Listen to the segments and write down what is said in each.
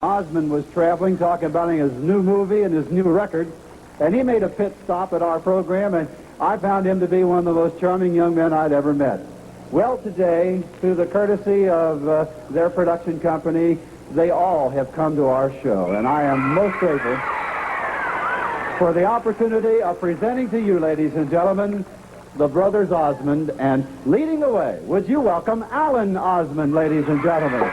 Osmond was traveling, talking about his new movie and his new record, and he made a pit stop at our program, and I found him to be one of the most charming young men I'd ever met. Well, today, through the courtesy of their production company, they all have come to our show, and I am most grateful for the opportunity of presenting to you, ladies and gentlemen, the brothers Osmond, and leading the way, would you welcome Alan Osmond, ladies and gentlemen.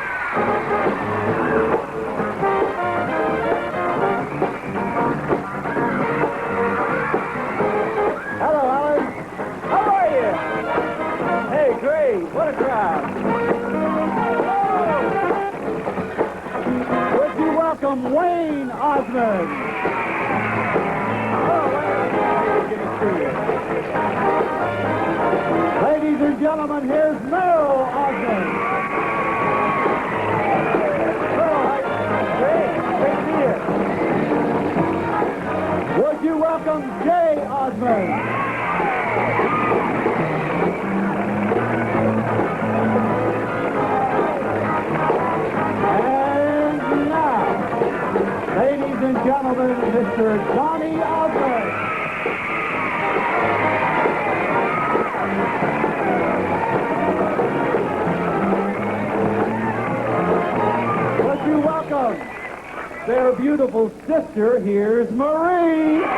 What a crowd. Would you welcome Wayne Osmond? Oh, ladies and gentlemen, here's Merle Osmond. Great to see you. Would you welcome Jay Osmond? Ladies and gentlemen, Mr. Johnny Osmond. Would you welcome their beautiful sister? Here's Marie. Welcome,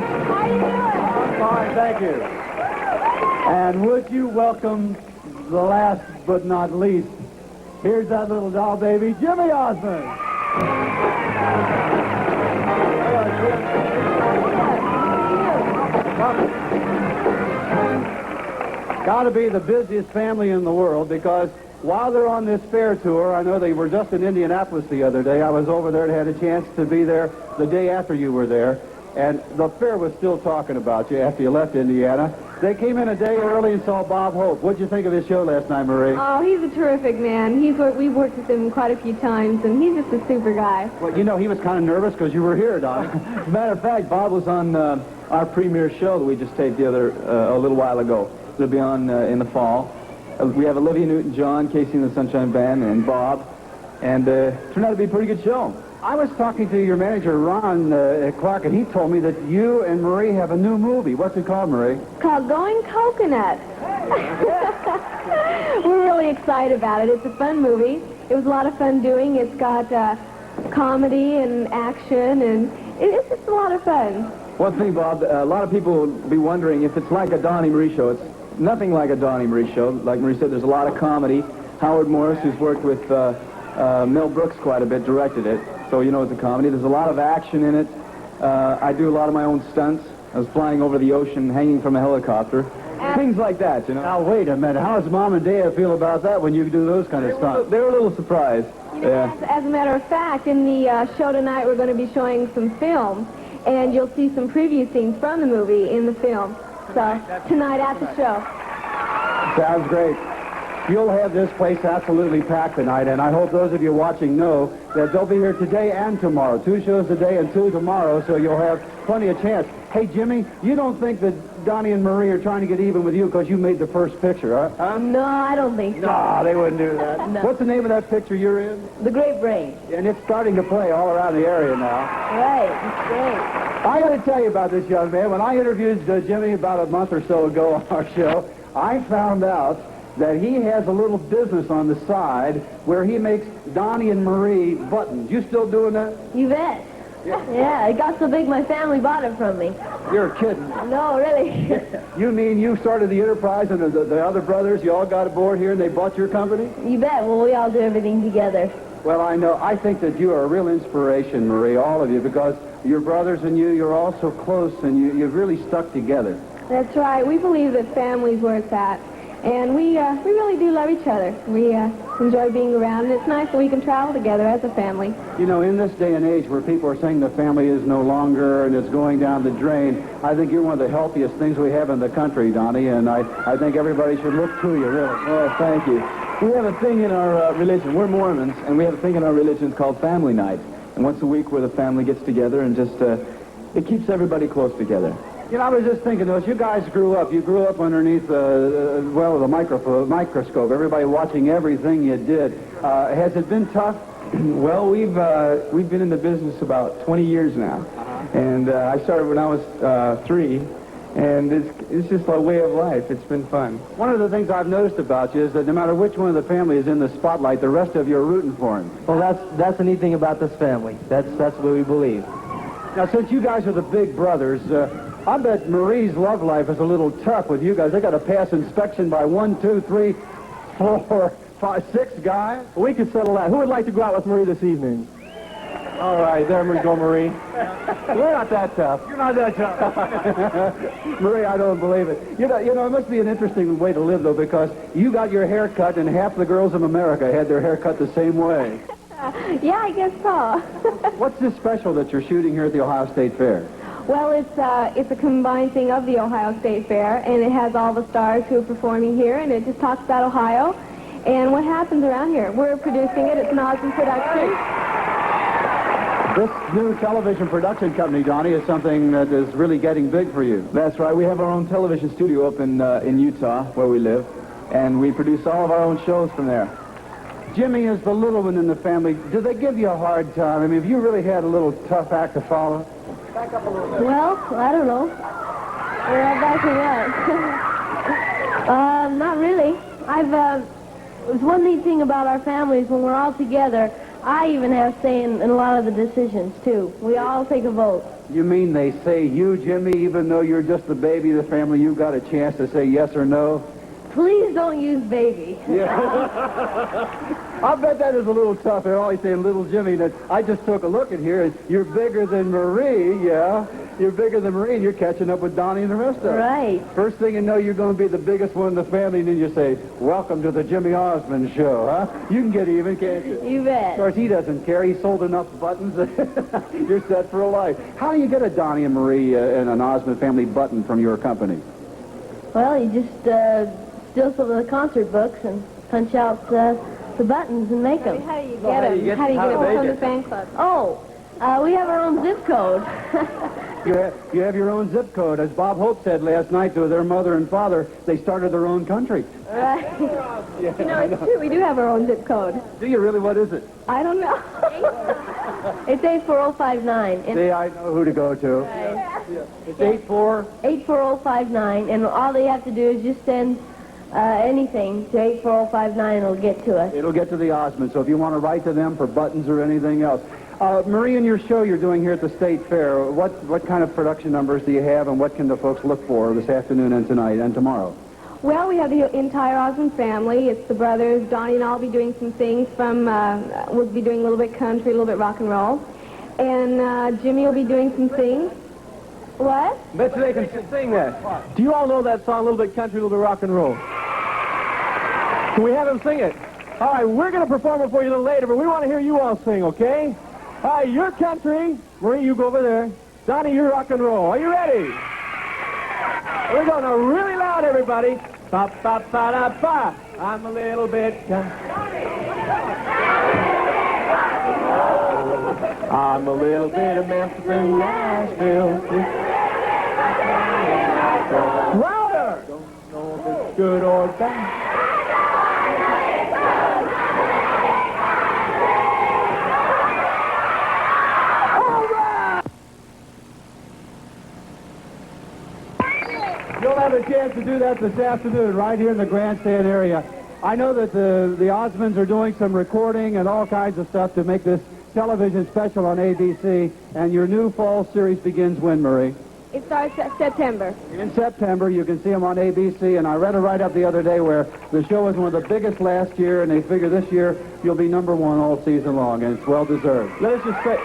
Marie. How you doing? I'm fine, thank you. And would you welcome the last but not least, here's that little doll baby, Jimmy Osmond. Got to be the busiest family in the world, because while they're on this fair tour, I know they were just in Indianapolis the other day. I was over there and had a chance to be there the day after you were there, and the fair was still talking about you after you left Indiana. They came in a day early and saw Bob Hope. What'd you think of his show last night, Marie? Oh, he's a terrific man. We've worked with him quite a few times, and he's just a super guy. Well, you know, he was kind of nervous because you were here, Don. As a matter of fact, Bob was on our premiere show that we just taped a little while ago. It'll be on in the fall. We have Olivia Newton-John, Casey and the Sunshine Band, and Bob, and it turned out to be a pretty good show. I was talking to your manager, Ron Clark, and he told me that you and Marie have a new movie. What's it called, Marie? It's called Going Coconut. We're really excited about it. It's a fun movie. It was a lot of fun doing. It's got comedy and action, and it's just a lot of fun. One thing, Bob, a lot of people will be wondering if it's like a Donnie Marie show. It's nothing like a Donnie Marie show. Like Marie said, there's a lot of comedy. Howard Morris, who's worked with Mel Brooks quite a bit, directed it. So you know it's a comedy. There's a lot of action in it. I do a lot of my own stunts. I was flying over the ocean, hanging from a helicopter. Things like that, you know. Now, wait a minute. How does Mom and Dad feel about that when you do those kind of stunts? They were a little surprised. You know, as a matter of fact, in the show tonight, we're going to be showing some film, and you'll see some preview scenes from the movie in the film. So, tonight at the show. Sounds great. You'll have this place absolutely packed tonight, and I hope those of you watching know that they'll be here today and tomorrow. 2 shows today and 2 tomorrow, so you'll have plenty of chance. Hey, Jimmy, you don't think that Donnie and Marie are trying to get even with you because you made the first picture, huh? No, I don't think so. No, they wouldn't do that. No. What's the name of that picture you're in? The Great Brain. And it's starting to play all around the area now. Right, it's great. I got to tell you about this young man. When I interviewed Jimmy about a month or so ago on our show, I found out that he has a little business on the side where he makes Donnie and Marie buttons. You still doing that? You bet. Yeah, it got so big my family bought it from me. You're kidding. No, really. You mean you started the enterprise and the other brothers, you all got aboard here and they bought your company? You bet. Well, we all do everything together. Well, I know. I think that you are a real inspiration, Marie, all of you, because your brothers and you're all so close and you've really stuck together. That's right. We believe that family's where it's at. And we really do love each other. We enjoy being around, and it's nice that we can travel together as a family. You know, in this day and age where people are saying the family is no longer and it's going down the drain, I think you're one of the healthiest things we have in the country, Donnie, and I think everybody should look to you, really. Oh, thank you. We have a thing in our religion. We're Mormons, and we have a thing in our religion called Family Night. And once a week where the family gets together and just, it keeps everybody close together. You know, I was just thinking, as you guys grew up, you grew up underneath, the microscope, everybody watching everything you did. Has it been tough? Well, we've been in the business about 20 years now, and I started when I was 3, and it's just a way of life. It's been fun. One of the things I've noticed about you is that no matter which one of the family is in the spotlight, the rest of you are rooting for him. Well, that's the neat thing about this family. That's what we believe. Now, since you guys are the big brothers, I bet Marie's love life is a little tough with you guys. They got to pass inspection by 1, 2, 3, 4, 5, 6 guys. We could settle that. Who would like to go out with Marie this evening? All right, there we go, Marie. We're not that tough. You're not that tough. Marie, I don't believe it. You know, it must be an interesting way to live, though, because you got your hair cut, and half the girls of America had their hair cut the same way. Yeah, I guess so. What's this special that you're shooting here at the Ohio State Fair? Well, it's a combined thing of the Ohio State Fair, and it has all the stars who are performing here, and it just talks about Ohio and what happens around here. We're producing it. It's an Osmond production. This new television production company, Donnie, is something that is really getting big for you. That's right. We have our own television studio up in Utah, where we live, and we produce all of our own shows from there. Jimmy is the little one in the family. Do they give you a hard time? I mean, have you really had a little tough act to follow? Well, I don't know. Back to what? Not really. There's one neat thing about our families when we're all together. I even have say in a lot of the decisions, too. We all take a vote. You mean they say you, Jimmy, even though you're just the baby of the family, you got a chance to say yes or no? Please don't use baby. Yeah. I bet that is a little tough. They're always saying little Jimmy. That I just took a look at here, and you're bigger than Marie, yeah. You're bigger than Marie, and you're catching up with Donnie and the rest of them. Right. First thing you know, you're going to be the biggest one in the family, and then you say, welcome to the Jimmy Osmond Show, huh? You can get even, can't you? You bet. Of course, he doesn't care. He sold enough buttons. You're set for a life. How do you get a Donnie and Marie and an Osmond family button from your company? Well, you just steal some of the concert books and punch out the buttons and make them. How do you get them? How do you get them from the fan club? Oh, we have our own zip code. You have your own zip code. As Bob Hope said last night to their mother and father, they started their own country. Right. Yeah, you know, it's true. We do have our own zip code. Do you really? What is it? I don't know. It's 84059. See, I know who to go to. Right. It's 84059, and all they have to do is just send anything to 84059, and it'll get to us. It'll get to the Osmonds, so if you want to write to them for buttons or anything else. Marie, in your show you're doing here at the State Fair, what kind of production numbers do you have, and what can the folks look for this afternoon and tonight and tomorrow? Well, we have the entire Osmond family. It's the brothers. Donnie and I'll be doing some things from, we'll be doing a little bit country, a little bit rock and roll. And Jimmy will be doing some things. What? Bet you they can sing that. Do you all know that song, a little bit country, a little bit rock and roll? Can we have them sing it? All right, we're going to perform it for you a little later, but we want to hear you all sing, okay? All right, you're country. Marie, you go over there. Donnie, you're rock and roll. Are you ready? We're going to really loud, everybody. Ba ba ba da ba. I'm a little bit. I'm a little bit of Memphis and Nashville. Louder. Don't know if it's good or bad. You'll have a chance to do that this afternoon right here in the grandstand area. I know that the Osmonds are doing some recording and all kinds of stuff to make this television special on ABC, and your new fall series begins when, Marie? It starts September. In September. You can see them on ABC, and I read a write-up the other day where the show was one of the biggest last year, and they figure this year you'll be #1 all season long, and it's well-deserved. Let us just say,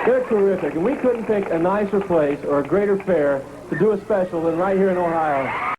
they're terrific, and we couldn't pick a nicer place or a greater fair to do a special than right here in Ohio.